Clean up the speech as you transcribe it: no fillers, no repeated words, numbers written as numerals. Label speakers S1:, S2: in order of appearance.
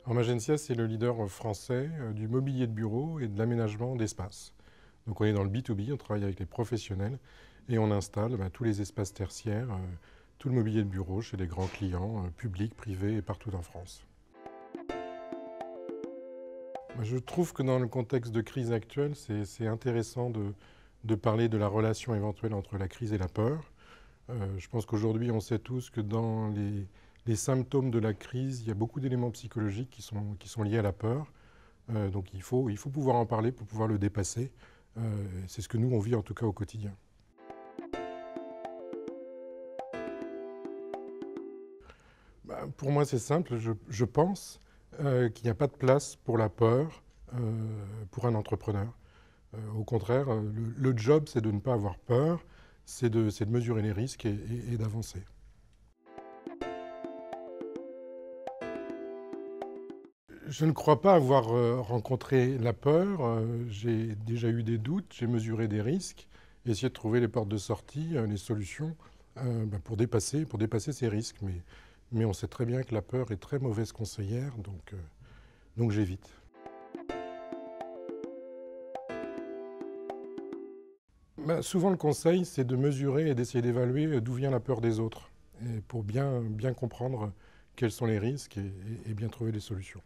S1: Alors Magentia, c'est le leader français du mobilier de bureau et de l'aménagement d'espace. Donc on est dans le B2B, on travaille avec les professionnels et on installe tous les espaces tertiaires, tout le mobilier de bureau chez les grands clients, publics, privés et partout en France. Je trouve que dans le contexte de crise actuelle, c'est intéressant de parler de la relation éventuelle entre la crise et la peur. Je pense qu'aujourd'hui, on sait tous que dans les symptômes de la crise, il y a beaucoup d'éléments psychologiques qui sont liés à la peur. Donc il faut pouvoir en parler pour pouvoir le dépasser. C'est ce que nous, on vit en tout cas au quotidien. Pour moi, c'est simple. Je pense qu'il n'y a pas de place pour la peur pour un entrepreneur. Au contraire, le job, c'est de ne pas avoir peur, c'est de mesurer les risques et d'avancer. Je ne crois pas avoir rencontré la peur. J'ai déjà eu des doutes, j'ai mesuré des risques, essayé de trouver les portes de sortie, les solutions pour dépasser ces risques. Mais on sait très bien que la peur est très mauvaise conseillère, donc j'évite. Souvent, le conseil, c'est de mesurer et d'essayer d'évaluer d'où vient la peur des autres, et pour bien comprendre quels sont les risques et bien trouver des solutions.